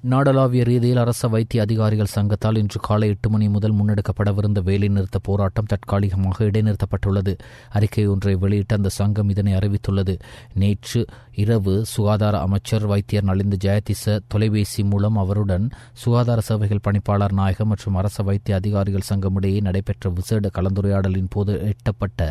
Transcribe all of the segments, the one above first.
நாடளாவிய ரீதியில் அரச வைத்திய அதிகாரிகள் சங்கத்தால் இன்று காலை 8 மணி முதல் முன்னெடுக்கப்படவிருந்த வேலைநிறுத்த போராட்டம் தற்காலிகமாக இடைநிறுத்தப்பட்டுள்ளது. அறிக்கை ஒன்றை வெளியிட்ட அந்த சங்கம் இதனை அறிவித்துள்ளது. நேற்று இரவு சுகாதார அமைச்சர் வைத்தியர் நலிந்த ஜெயதிச தொலைபேசி மூலம் அவருடன் சுகாதார சேவைகள் பணிப்பாளர் நாயகம் மற்றும் அரச வைத்திய அதிகாரிகள் சங்கம் இடையே நடைபெற்ற விசேட கலந்துரையாடலின் போது எட்டப்பட்ட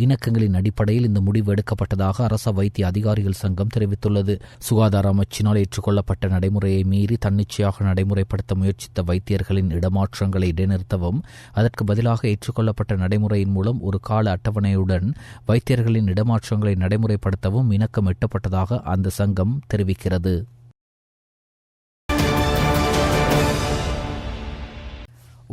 இணக்கங்களின் அடிப்படையில் இந்த முடிவு எடுக்கப்பட்டதாக அரச வைத்திய அதிகாரிகள் சங்கம் தெரிவித்துள்ளது. சுகாதார அமைச்சினால் ஏற்றுக்கொள்ளப்பட்ட நடைமுறையை மீறி தன்னிச்சையாக நடைமுறைப்படுத்த முயற்சித்த வைத்தியர்களின் இடமாற்றங்களை இடைநிறுத்தவும், அதற்கு பதிலாக ஏற்றுக்கொள்ளப்பட்ட நடைமுறையின் மூலம் ஒரு கால அட்டவணையுடன் வைத்தியர்களின் இடமாற்றங்களை நடைமுறைப்படுத்தவும் இணக்கம் எட்டப்பட்டதாக அந்த சங்கம் தெரிவிக்கிறது.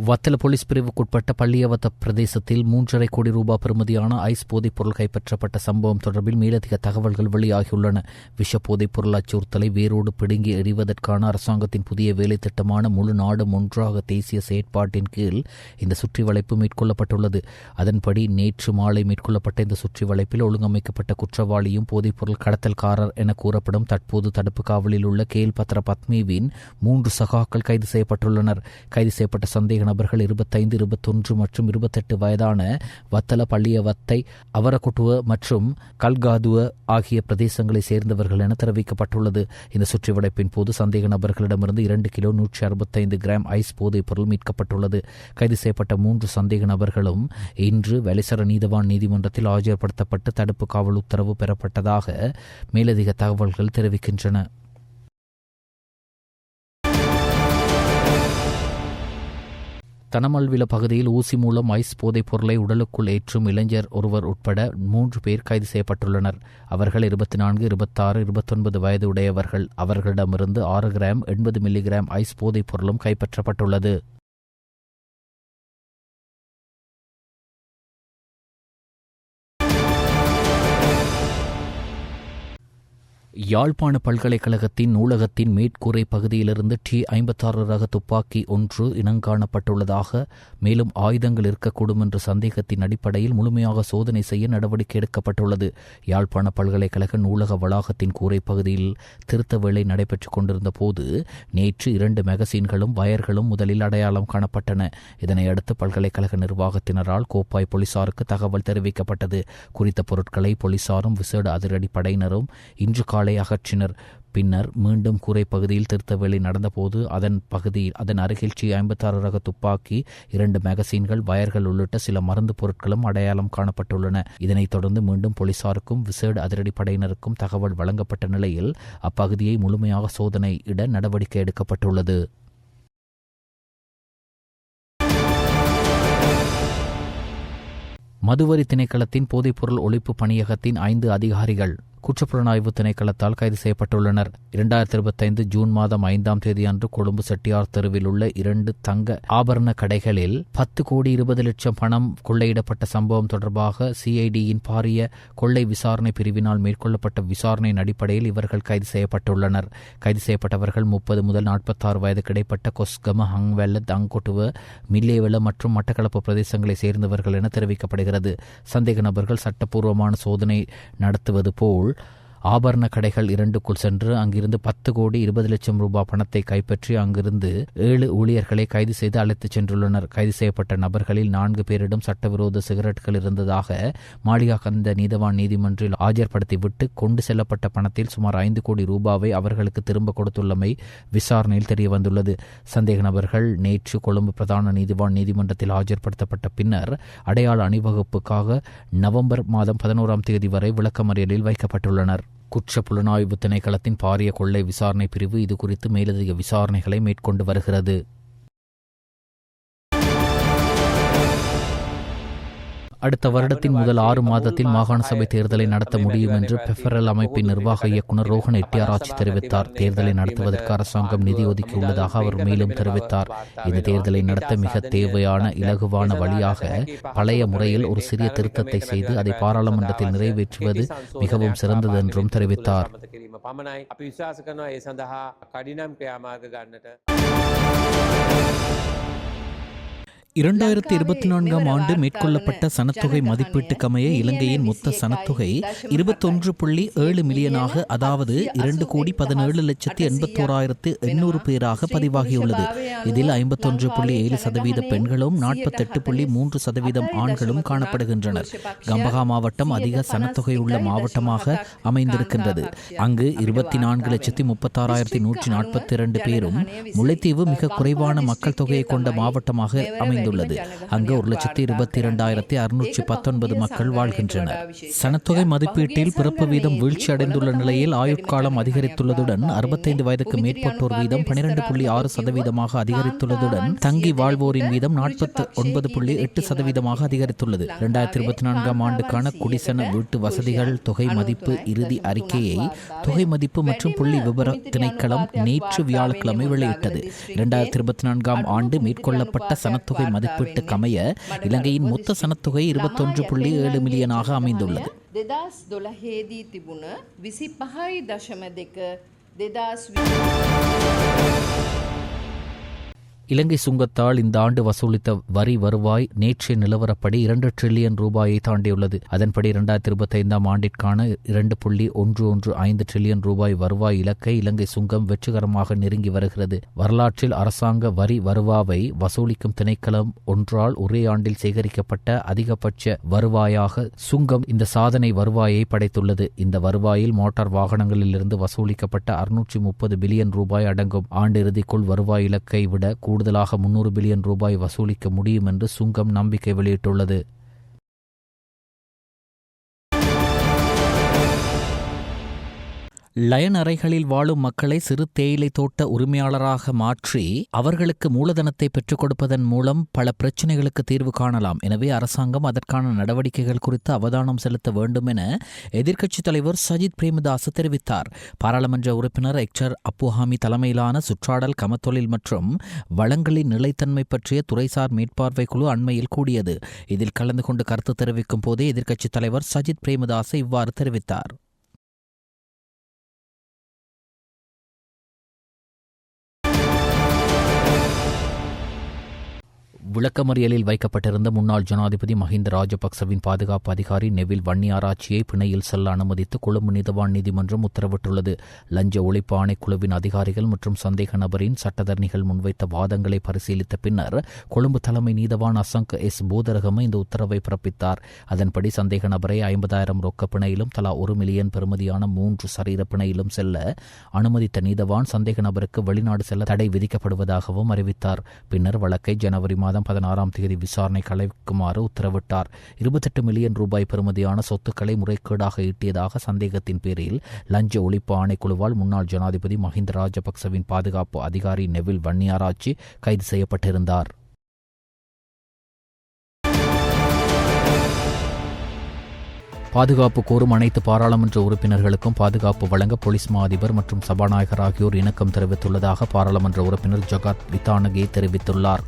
வத்தல போலீஸ் பிரிவுக்குட்பட்ட பள்ளியவத்த பிரதேசத்தில் 3.5 கோடி ரூபாய் பெறுமதியான ஐஸ் போதைப் பொருள் கைப்பற்றப்பட்ட சம்பவம் தொடர்பில் மேலதிக தகவல்கள் வெளியாகியுள்ளன. விஷ போதைப் பொருள் அச்சுறுத்தலை வேரோடு பிடுங்கி எறிவதற்கான அரசாங்கத்தின் புதிய வேலை திட்டமான முழு நாடு ஒன்றாக தேசிய செயற்பாட்டின் கீழ் இந்த சுற்றி வளைப்பு மேற்கொள்ளப்பட்டுள்ளது. அதன்படி நேற்று மாலை மேற்கொள்ளப்பட்ட இந்த சுற்றி வளைப்பில் ஒழுங்கமைக்கப்பட்ட குற்றவாளியும் போதைப் பொருள் கடத்தல்காரர் என கூறப்படும் தற்போது தடுப்பு காவலில் உள்ள கேல்பத்ர பத்மேவின் 3 சகாக்கள் கைது செய்யப்பட்டுள்ளனர். கைது செய்யப்பட்ட சந்தேக நபர்கள் 25, 21 மற்றும் 28 வயதான வத்தல பள்ளியவத்தை, அவரகுட்டுவ மற்றும் கல்காதுவ ஆகிய பிரதேசங்களை சேர்ந்தவர்கள் என தெரிவிக்கப்பட்டுள்ளது. இந்த சுற்றிவளைப்பின் போது சந்தேக நபர்களிடமிருந்து 2 கிலோ 165 கிராம் ஐஸ் போதைப் பொருள் மீட்கப்பட்டுள்ளது. கைது செய்யப்பட்ட 3 சந்தேக நபர்களும் இன்று வெலிசர நீதவான் நீதிமன்றத்தில் ஆஜர்படுத்தப்பட்டு தடுப்பு காவல் உத்தரவு பெறப்பட்டதாக மேலதிக தகவல்கள் தெரிவிக்கின்றன. தனமல்வில பகுதியில் ஊசி மூலம் ஐஸ் போதைப் பொருளை உடலுக்குள் ஏற்றும் இளைஞர் ஒருவர் உட்பட 3 பேர் கைது செய்யப்பட்டுள்ளனர். அவர்கள் 24, 26, 29 வயது உடையவர்கள். அவர்களிடமிருந்து 6 கிராம் 80 மில்லிகிராம் ஐஸ் போதைப் பொருளும் கைப்பற்றப்பட்டுள்ளது. யாழ்ப்பாண பல்கலைக்கழகத்தின் நூலகத்தின் மேற்கூரை பகுதியிலிருந்து T56 ரக துப்பாக்கி ஒன்று இனங்காணப்பட்டுள்ளதாக, மேலும் ஆயுதங்கள் இருக்கக்கூடும் என்ற சந்தேகத்தின் அடிப்படையில் முழுமையாக சோதனை செய்ய நடவடிக்கை எடுக்கப்பட்டுள்ளது. யாழ்ப்பாண பல்கலைக்கழக நூலக வளாகத்தின் கூரை பகுதியில் திருத்த வேலை நடைபெற்றுக் கொண்டிருந்த போது நேற்று 2 மேகசின்களும் வயர்களும் முதலில் அடையாளம் காணப்பட்டன. இதனையடுத்து பல்கலைக்கழக நிர்வாகத்தினரால் கோப்பாய் போலீசாருக்கு தகவல் தெரிவிக்கப்பட்டது. குறித்த பொருட்களை போலீசாரும் விசேட அதிரடி படையினரும் இன்று காலை அகற்றினர். பின்னர் மீண்டும் கூரை பகுதியில் திருத்த வேலை நடந்தபோது அதன் அருகில் T56 ரக துப்பாக்கி, 2 மேகசின்கள், வயர்கள் உள்ளிட்ட சில மருந்து பொருட்களும் அடையாளம் காணப்பட்டுள்ளன. இதனைத் தொடர்ந்து மீண்டும் போலீசாருக்கும் விசேட அதிரடி படையினருக்கும் தகவல் வழங்கப்பட்ட நிலையில் அப்பகுதியை முழுமையாக சோதனையிட நடவடிக்கை எடுக்கப்பட்டுள்ளது. மதுவரி திணைக்களத்தின் போதைப்பொருள் ஒழிப்பு பணியகத்தின் 5 அதிகாரிகள் குற்றப்புலனாய்வு திணைக்களத்தால் கைது செய்யப்பட்டுள்ளனர். 2025 ஜூன் மாதம் 5ஆம் தேதி அன்று கொழும்பு செட்டியார் தெருவில் உள்ள 2 தங்க ஆபரண கடைகளில் 10 கோடி 20 லட்சம் பணம் கொள்ளையிடப்பட்ட சம்பவம் தொடர்பாக CIDயின் பாரிய கொள்ளை விசாரணை பிரிவினால் மேற்கொள்ளப்பட்ட விசாரணையின் அடிப்படையில் இவர்கள் கைது செய்யப்பட்டுள்ளனர். கைது செய்யப்பட்டவர்கள் 30 முதல் 46 வயதுக்கு இடைப்பட்ட கொஸ்கம, ஹங்வெல்ல, தங்கொட்டுவ, மில்லேவெல மற்றும் மட்டக்களப்பு பிரதேசங்களை சேர்ந்தவர்கள் என தெரிவிக்கப்படுகிறது. சந்தேக நபர்கள் சட்டப்பூர்வமான சோதனை நடத்துவது போல் ஆபரண கடைகள் 2க்குள் சென்று அங்கிருந்து 10 கோடி 20 லட்சம் ரூபாய் பணத்தை கைப்பற்றி அங்கிருந்து 7 ஊழியர்களை கைது செய்து அழைத்துச் சென்றுள்ளனர். கைது செய்யப்பட்ட நபர்களில் 4 பேரிடம் சட்டவிரோத சிகரெட்டுகள் இருந்ததாக மாளிகாகந்த நீதவான் நீதிமன்றில் ஆஜர்படுத்திவிட்டு கொண்டு செல்லப்பட்ட பணத்தில் சுமார் 5 கோடி ரூபாவை அவர்களுக்கு திரும்ப கொடுத்துள்ளமை விசாரணையில் தெரியவந்துள்ளது. சந்தேக நபர்கள் நேற்று கொழும்பு பிரதான நீதிவான் நீதிமன்றத்தில் ஆஜர்படுத்தப்பட்ட பின்னர் அடையாள அணிவகுப்புக்காக நவம்பர் மாதம் 11ஆம் தேதி வரை விளக்கமறியலில் வைக்கப்பட்டுள்ளனர். குற்ற புலனாய்வு திணைக்களத்தின் பாரிய கொள்ளை விசாரணை பிரிவு இதுகுறித்து மேலதிக விசாரணைகளை மேற்கொண்டு வருகிறது. அடுத்த வருடத்தின் முதல் 6 மாதத்தில் மாகாண சபை தேர்தலை நடத்த முடியும் என்று பெஃபரல் அமைப்பின் நிர்வாக இயக்குநர் ரோஹன் எட்டியாராச்சி தெரிவித்தார். தேர்தலை நடத்துவதற்கு அரசாங்கம் நிதி ஒதுக்கியுள்ளதாக அவர் மேலும் தெரிவித்தார். இந்த தேர்தலை நடத்த மிக தேவையான இலகுவான வழியாக பழைய முறையில் ஒரு சிறிய திருத்தத்தை செய்து அதை பாராளுமன்றத்தில் நிறைவேற்றுவது மிகவும் சிறந்தது என்றும் தெரிவித்தார். 2024 ஆண்டு மேற்கொள்ளப்பட்ட சனத்தொகை மதிப்பீட்டுக்கமைய இலங்கையின் மொத்த சனத்தொகை 21.7 மில்லியனாக, அதாவது 2,17,81,800 பேராக பதிவாகியுள்ளது. இதில் 51.7% பெண்களும் 48.3% ஆண்களும் காணப்படுகின்றனர். கம்பஹா மாவட்டம் அதிக சனத்தொகை உள்ள மாவட்டமாக அமைந்திருக்கின்றது. அங்கு 24,36,142 பேரும், முல்லைத்தீவு மிக குறைவான மக்கள் தொகையை கொண்ட மாவட்டமாக அமைந்துள்ளது. அங்கு 1,22,619 மக்கள் வாழ்கின்றனர். சனத்தொகை மதிப்பீட்டில் பிறப்பு வீதம் வீழ்ச்சி அடைந்துள்ள நிலையில் ஆயுட்காலம் அதிகரித்துள்ளதுடன் 65 வயதுக்கு மேற்பட்டோர் வீதம் 12.6% அதிகரித்துள்ளதுடன் தங்கி வாழ்வோரின் வீதம் 49.8% அதிகரித்துள்ளது. 2024 ஆண்டுக்கான குடிசன வீட்டு வசதிகள் தொகை மதிப்பு இறுதி அறிக்கையை தொகை மதிப்பு மற்றும் புள்ளி விவர திணைக்களம் நேற்று வியாழக்கிழமை வெளியிட்டது. 2024 ஆண்டு மேற்கொள்ளப்பட்ட சனத்தொகை மதிப்பீட்டுக்கமைய இலங்கையின் மொத்த சனத்தொகை 21.7 மில்லியனாக அமைந்துள்ளது. இலங்கை சுங்கத்தால் இந்த ஆண்டு வசூலித்த வரி வருவாய் நேற்றைய நிலவரப்படி 2 டிரில்லியன் ரூபாயை தாண்டியுள்ளது. அதன்படி 2025 ஆண்டிற்கான 2.115 டிரில்லியன் ரூபாய் வருவாய் இலக்கை இலங்கை சுங்கம் வெற்றிகரமாக நெருங்கி வருகிறது. வரலாற்றில் அரசாங்க வரி வருவாவை வசூலிக்கும் திணைக்களம் ஒன்றால் ஒரே ஆண்டில் சேகரிக்கப்பட்ட அதிகபட்ச வருவாயாக சுங்கம் இந்த சாதனை வருவாயை படைத்துள்ளது. இந்த வருவாயில் மோட்டார் வாகனங்களிலிருந்து வசூலிக்கப்பட்ட 630 பில்லியன் ரூபாய் அடங்கும். ஆண்டு இறுதிக்குள் வருவாய் இலக்கை விட கூடுதலாக 300 பில்லியன் ரூபாய் வசூலிக்க முடியும் என்று சுங்கம் நம்பிக்கை வெளியிட்டுள்ளது. லயன் அறைகளில் வாழும் மக்களை சிறு தேயிலை தோட்ட உரிமையாளராக மாற்றி அவர்களுக்கு மூலதனத்தை பெற்றுக் கொடுப்பதன் மூலம் பல பிரச்சினைகளுக்கு தீர்வு காணலாம். எனவே அரசாங்கம் அதற்கான நடவடிக்கைகள் குறித்து அவதானம் செலுத்த வேண்டும் என எதிர்க்கட்சித் தலைவர் சஜித் பிரேமதாச தெரிவித்தார். பாராளுமன்ற உறுப்பினர் எக்டர் அப்புஹாமி தலைமையிலான சுற்றாடல், கமத்தொழில் மற்றும் வளங்களின் நிலைத்தன்மை பற்றிய துறைசார் மேற்பார்வை குழு அண்மையில் கூடியது. இதில் கலந்து கொண்டு கருத்து தெரிவிக்கும் போதே எதிர்க்கட்சித் தலைவர் சஜித் பிரேமதாச இவ்வாறு தெரிவித்தார். விளக்கமறியலில் வைக்கப்பட்டிருந்த முன்னாள் ஜனாதிபதி மஹிந்த ராஜபக்சவின் பாதுகாப்பு அதிகாரி நெவில் வன்னியாராச்சியை பிணையில் செல்ல அனுமதித்து கொழும்பு நீதவான் நீதிமன்றம் உத்தரவிட்டுள்ளது. லஞ்ச ஒழிப்பு ஆணைக்குழுவின் அதிகாரிகள் மற்றும் சந்தேக நபரின் சட்டத்தரணிகள் முன்வைத்த வாதங்களை பரிசீலித்த பின்னர் கொழும்பு தலைமை நீதவான் அசங்க் எஸ் போதரகம இந்த உத்தரவை பிறப்பித்தார். அதன்படி சந்தேக நபரை 50,000 ரொக்க பிணையிலும் தலா 1 மில்லியன் பெறுமதியான 3 சரீர பிணையிலும் செல்ல அனுமதித்த நீதவான் சந்தேக நபருக்கு வெளிநாடு செல்ல தடை விதிக்கப்படுவதாகவும் அறிவித்தார். பின்னர் வழக்கை ஜனவரி 16 விசாரணைக்கு அழைக்குமாறு உத்தரவிட்டார். 28 மில்லியன் ரூபாய் பெறுமதியான சொத்துக்களை முறைகேடாக ஈட்டியதாக சந்தேகத்தின் பேரில் லஞ்ச ஒழிப்பு ஆணைக்குழுவால் முன்னாள் ஜனாதிபதி மஹிந்த ராஜபக்சவின் பாதுகாப்பு அதிகாரி நெவில் வன்னியாராச்சி கைது செய்யப்பட்டிருந்தார். பாதுகாப்பு கோரும் அனைத்து பாராளுமன்ற உறுப்பினர்களுக்கும் பாதுகாப்பு வழங்க போலீஸ் மா அதிபர் மற்றும் சபாநாயகர் ஆகியோர் இணக்கம் தெரிவித்துள்ளதாக பாராளுமன்ற உறுப்பினர் ஜகாத் விதானகே தெரிவித்துள்ளார்.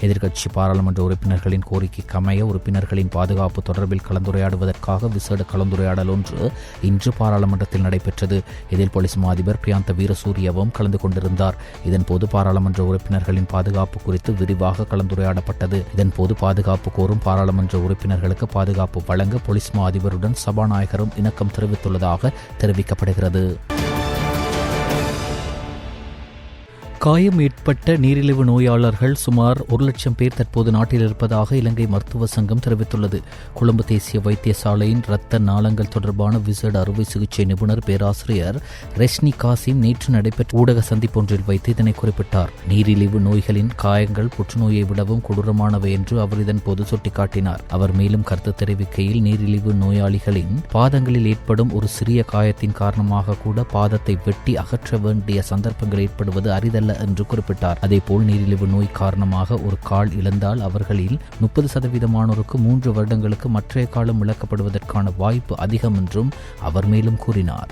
எதிர்க்கட்சி பாராளுமன்ற உறுப்பினர்களின் கோரிக்கைக்கு அமைய உறுப்பினர்களின் பாதுகாப்பு தொடர்பில் கலந்துரையாடுவதற்காக விசேட கலந்துரையாடல் ஒன்று இன்று பாராளுமன்றத்தில் நடைபெற்றது. இதில் போலீஸ் மா அதிபர் பிரியாந்த வீரசூரியவும் கலந்து கொண்டிருந்தார். இதன்போது பாராளுமன்ற உறுப்பினர்களின் பாதுகாப்பு குறித்து விரிவாக கலந்துரையாடப்பட்டது. இதன்போது பாதுகாப்பு கோரும் பாராளுமன்ற உறுப்பினர்களுக்கு பாதுகாப்பு வழங்க போலீஸ் மா அதிபருடன் சபாநாயகரும் இணக்கம் தெரிவித்துள்ளதாக தெரிவிக்கப்படுகிறது. காயம் ஏற்பட்ட நீரிழிவு நோயாளர்கள் சுமார் 1,00,000 பேர் தற்போது நாட்டில் இருப்பதாக இலங்கை மருத்துவ சங்கம் தெரிவித்துள்ளது. கொழும்பு தேசிய வைத்தியசாலையின் இரத்த நாளங்கள் தொடர்பான விசேட அறுவை சிகிச்சை நிபுணர் பேராசிரியர் ரெஷ்னி காசிம் நேற்று நடைபெற்ற ஊடக சந்திப்பொன்றில் வைத்து இதனை குறிப்பிட்டார். நீரிழிவு நோய்களின் காயங்கள் புற்றுநோயை விடவும் கொடூரமானவை என்று அவர் இதன் போது சுட்டிக்காட்டினார். அவர் மேலும் கருத்து தெரிவிக்கையில் நீரிழிவு நோயாளிகளின் பாதங்களில் ஏற்படும் ஒரு சிறிய காயத்தின் காரணமாக கூட பாதத்தை வெட்டி அகற்ற வேண்டிய சந்தர்ப்பங்கள் ஏற்படுவது அரிதல்ல என்று குறிப்பிட்டார். அதேபோல் நீரிழிவு நோய் காரணமாக ஒரு கால் இழந்தால் அவர்களில் 30% 3 வருடங்களுக்கு மற்றைய காலம் இழக்கப்படுவதற்கான வாய்ப்பு அதிகம் என்றும் அவர் மேலும் கூறினார்.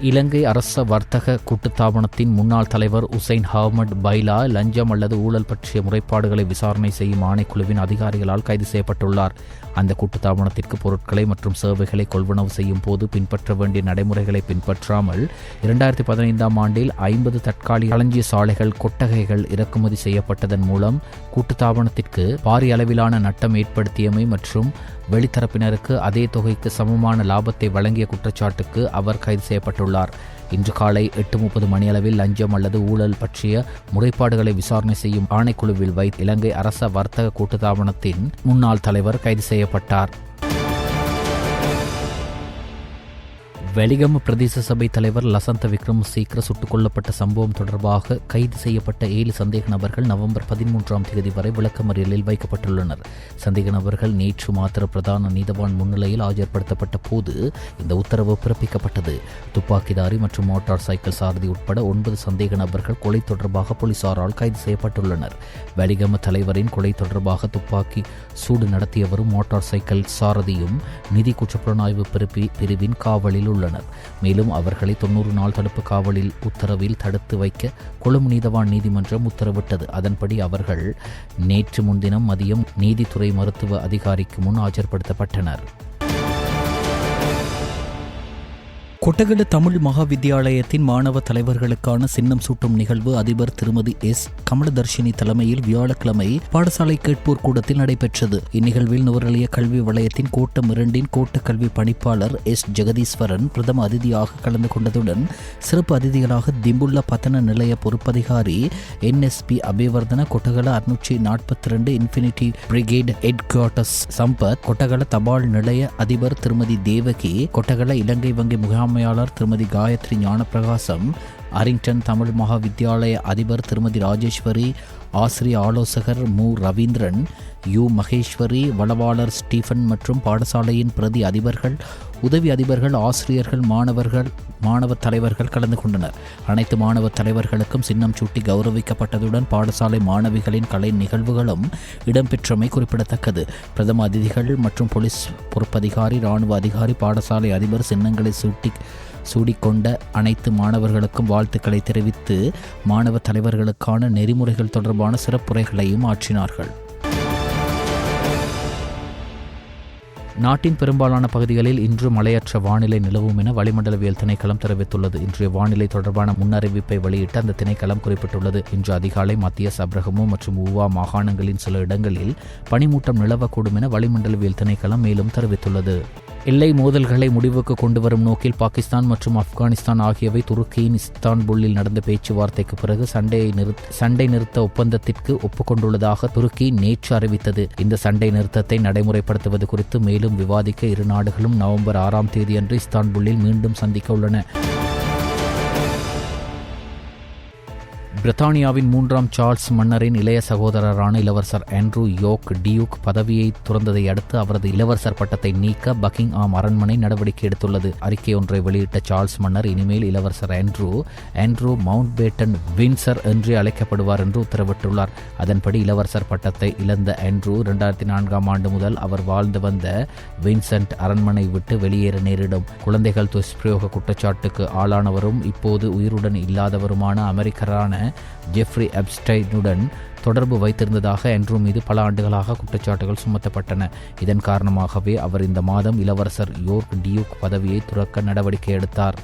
இலங்கை அரச வர்த்தக கூட்டுத்தாபனத்தின் முன்னாள் தலைவர் உசைன் அஹ்மத் பைலா லஞ்சம் அல்லது ஊழல் பற்றிய முறைப்பாடுகளை விசாரணை செய்யும் ஆணைக்குழுவின் அதிகாரிகளால் கைது செய்யப்பட்டுள்ளார். அந்த கூட்டுத்தாபனத்திற்கு பொருட்களை மற்றும் சேவைகளை கொள்வனவு செய்யும் போது பின்பற்ற வேண்டிய நடைமுறைகளை பின்பற்றாமல் 2015ஆம் ஆண்டில் 50 தற்காலிக களஞ்சிய சாலைகள் கொட்டகைகள் இறக்குமதி செய்யப்பட்டதன் மூலம் கூட்டுத்தாபனத்திற்கு பாரிய அளவிலான நட்டம் ஏற்படுத்தியமை மற்றும் வெளித்தரப்பினருக்கு அதே தொகைக்கு சமமான லாபத்தை வழங்கிய குற்றச்சாட்டுக்கு அவர் கைது செய்யப்பட்டுள்ளார். இன்று காலை 8:30 மணியளவில் லஞ்சம் அல்லது ஊழல் பற்றிய முறைப்பாடுகளை விசாரணை செய்யும் ஆணைக்குழுவில் வைத்து இலங்கை அரச வர்த்தக கூட்டுத்தாபனத்தின் முன்னாள் தலைவர் கைது செய்யப்பட்டார். வெலிகம பிரதேச சபை தலைவர் லசந்த விக்ரமசேகர சுட்டுக் கொல்லப்பட்ட சம்பவம் தொடர்பாக கைது செய்யப்பட்ட 7 சந்தேக நபர்கள் நவம்பர் 13ஆம் தேதி வரை விளக்கமறியலில் வைக்கப்பட்டுள்ளனர். சந்தேக நபர்கள் நேற்று மாத்திர பிரதான நீதவான் முன்னிலையில் ஆஜர்படுத்தப்பட்ட போது இந்த உத்தரவு பிறப்பிக்கப்பட்டது. துப்பாக்கிதாரி மற்றும் மோட்டார் சைக்கிள் சாரதி உட்பட 9 சந்தேக நபர்கள் கொலை தொடர்பாக போலீசாரால் கைது செய்யப்பட்டுள்ளனர். வெலிகம தலைவரின் கொலை தொடர்பாக துப்பாக்கி சூடு நடத்தியவரும் மோட்டார் சைக்கிள் சாரதியும் நிதி குற்றப்புலனாய்வு பிரிவின் காவலில் உள்ளனர். மேலும் அவர்களை 90 நாள் தடுப்பு காவலில் உத்தரவில் தடுத்து வைக்க கொழும்பு நீதவான் நீதிமன்றம் உத்தரவிட்டது. அதன்படி அவர்கள் நேற்று முன்தினம் மதியம் நீதித்துறை மருத்துவ அதிகாரிக்கு முன் ஆஜர்படுத்தப்பட்டனர். கொட்டகல தமிழ் மகா வித்தியாலயத்தின் மாணவ தலைவர்களுக்கான சின்னம் சூட்டும் நிகழ்வு அதிபர் திருமதி எஸ் கமலதர்ஷினி தலைமையில் வியாழக்கிழமை பாடசாலை கேட்போர் கூடத்தில் நடைபெற்றது. இந்நிகழ்வில் நுவரெலிய கல்வி வலயத்தின் கோட்டம் 2 கோட்ட கல்வி பணிப்பாளர் எஸ் ஜெகதீஸ்வரன் பிரதம அதிதியாக கலந்து கொண்டதுடன் சிறப்பு அதிதிகளாக திம்புள்ள பத்தன நிலைய பொறுப்பதிகாரி NSP Abeywardena, Kotagala 642 infinity brigade head quarters Sampath, Kotagala தபால் நிலைய அதிபர் திருமதி தேவகி, கொட்டகல இலங்கை வங்கி முகாமையாளர் திருமதி காயத்ரி ஞானப்பிரகாசம், அரிங்டன் தமிழ் மகா வித்தியாலய அதிபர் திருமதி ராஜேஸ்வரி, ஆசிரிய ஆலோசகர் மு ரவீந்திரன், யு மகேஸ்வரி, வளவாளர் ஸ்டீஃபன் மற்றும் பாடசாலையின் பிரதி அதிபர்கள், உதவி அதிபர்கள், ஆசிரியர்கள், மாணவ தலைவர்கள் கலந்து கொண்டனர். அனைத்து மாணவ தலைவர்களுக்கும் சின்னம் சூட்டி கௌரவிக்கப்பட்டதுடன் பாடசாலை மாணவிகளின் கலை நிகழ்வுகளும் இடம்பெற்றமை குறிப்பிடத்தக்கது. பிரதம அதிதிகள் மற்றும் போலீஸ் பொறுப்பதிகாரி, இராணுவ அதிகாரி, பாடசாலை அதிபர் சின்னங்களை சூடிக்கொண்ட அனைத்து மாணவர்களுக்கும் வாழ்த்துக்களை தெரிவித்து மாணவ தலைவர்களுக்கான நெறிமுறைகள் தொடர்பான சிறப்புரைகளையும் ஆற்றினார்கள். நாட்டின் பெரும்பாலான பகுதிகளில் இன்று மழையற்ற வானிலை நிலவும் என வளிமண்டலவியல் திணைக்களம் தெரிவித்துள்ளது. இன்றைய வானிலை தொடர்பான முன்னறிவிப்பை வெளியிட்ட அந்த திணைக்களம் குறிப்பிட்டுள்ளது. இன்று அதிகாலை மத்திய சப்ரகமு மற்றும் ஊவா மாகாணங்களின் சில இடங்களில் பனிமூட்டம் நிலவக்கூடும் என வளிமண்டலவியல் திணைக்களம் மேலும் தெரிவித்துள்ளது. எல்லை மோதல்களை முடிவுக்கு கொண்டு வரும் நோக்கில் பாகிஸ்தான் மற்றும் ஆப்கானிஸ்தான் ஆகியவை துருக்கியின் இஸ்தான்புல்லில் நடந்த பேச்சுவார்த்தைக்கு பிறகு சண்டை நிறுத்த ஒப்பந்தத்திற்கு ஒப்புக்கொண்டுள்ளதாக துருக்கி நேற்று அறிவித்தது. இந்த சண்டை நிறுத்தத்தை நடைமுறைப்படுத்துவது குறித்து மேலும் விவாதிக்க இரு நாடுகளும் நவம்பர் 6ஆம் தேதியன்று இஸ்தான்புல்லில் மீண்டும் சந்திக்க உள்ளன. பிரித்தானியாவின் 3ஆம் சார்ல்ஸ் மன்னரின் இளைய சகோதரரான இளவரசர் ஆண்ட்ரூ யோர்க் டியூக் பதவியை துறந்ததை அடுத்து அவரது இளவரசர் பட்டத்தை நீக்க பக்கிங்ஹாம் அரண்மனை நடவடிக்கை எடுத்துள்ளது. அறிக்கை ஒன்றை வெளியிட்ட சார்ல்ஸ் மன்னர் இனிமேல் இளவரசர் ஆண்ட்ரூ மவுண்ட்பேட்டன் வின்சர் என்றே அழைக்கப்படுவார் என்று உத்தரவிட்டுள்ளார். அதன்படி இளவரசர் பட்டத்தை இழந்த ஆண்ட்ரூ 2004ஆம் ஆண்டு முதல் அவர் வாழ்ந்து வந்த வின்சென்ட் அரண்மனை விட்டு வெளியேற நேரிடும். குழந்தைகள் துஷ்பிரயோக குற்றச்சாட்டுக்கு ஆளானவரும் இப்போது உயிருடன் இல்லாதவருமான அமெரிக்கரான ஜெஃப்ரி எப்ஸ்டைனுடன் தொடர்பு வைத்திருந்ததாக ஆண்ட்ரூ மீது பல ஆண்டுகளாக குற்றச்சாட்டுகள் சுமத்தப்பட்டன. இதன் காரணமாகவே அவர் இந்த மாதம் இளவரசர் யோர்க் டியூக் பதவியை துறக்க நடவடிக்கை எடுத்தார்.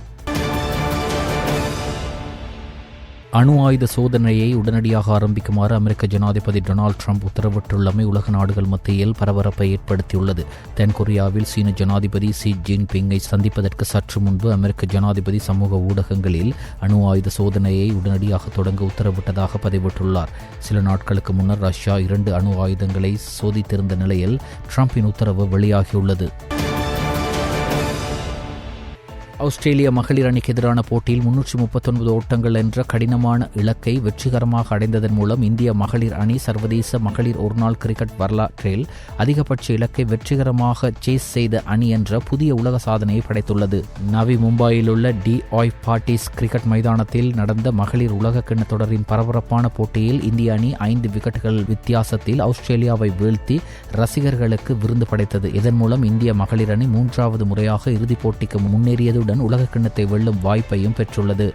அணு ஆயுத சோதனையை உடனடியாக ஆரம்பிக்குமாறு அமெரிக்க ஜனாதிபதி டொனால்ட் ட்ரம்ப் உத்தரவிட்டுள்ளமை உலக நாடுகள் மத்தியில் பரபரப்பை ஏற்படுத்தியுள்ளது. தென்கொரியாவில் சீன ஜனாதிபதி ஷி ஜின்பிங்கை சந்திப்பதற்கு சற்று முன்பு அமெரிக்க ஜனாதிபதி சமூக ஊடகங்களில் அணு ஆயுத சோதனையை உடனடியாக தொடங்க உத்தரவிட்டதாக பதிவிட்டுள்ளார். சில நாட்களுக்கு முன்னர் ரஷ்யா 2 அணு ஆயுதங்களை சோதித்திருந்த நிலையில் ட்ரம்பின் உத்தரவு வெளியாகியுள்ளது. ஆஸ்திரேலிய மகளிர் அணிக்கு எதிரான போட்டியில் 339 ஓட்டங்கள் என்ற கடினமான இலக்கை வெற்றிகரமாக அடைந்ததன் மூலம் இந்திய மகளிர் அணி சர்வதேச மகளிர் ஒருநாள் கிரிக்கெட் வரலாற்றில் அதிகபட்ச இலக்கை வெற்றிகரமாக சேஸ் செய்த அணி என்ற புதிய உலக சாதனையை படைத்துள்ளது. நவி மும்பாயில் உள்ள டி.ஒய் பார்ட்டிஸ் கிரிக்கெட் மைதானத்தில் நடந்த மகளிர் உலக கிண்ண தொடரின் பரபரப்பான போட்டியில் இந்திய அணி 5 விக்கெட்டுகள் வித்தியாசத்தில் ஆஸ்திரேலியாவை வீழ்த்தி ரசிகர்களுக்கு விருந்து படைத்தது. இதன் மூலம் இந்திய மகளிர் அணி 3வது முறையாக இறுதிப் போட்டிக்கு முன்னேறியதுடன் அத்துடன் உலகக்கிண்ணத்தை வெல்லும் வாய்ப்பையும் பெற்றுள்ளது.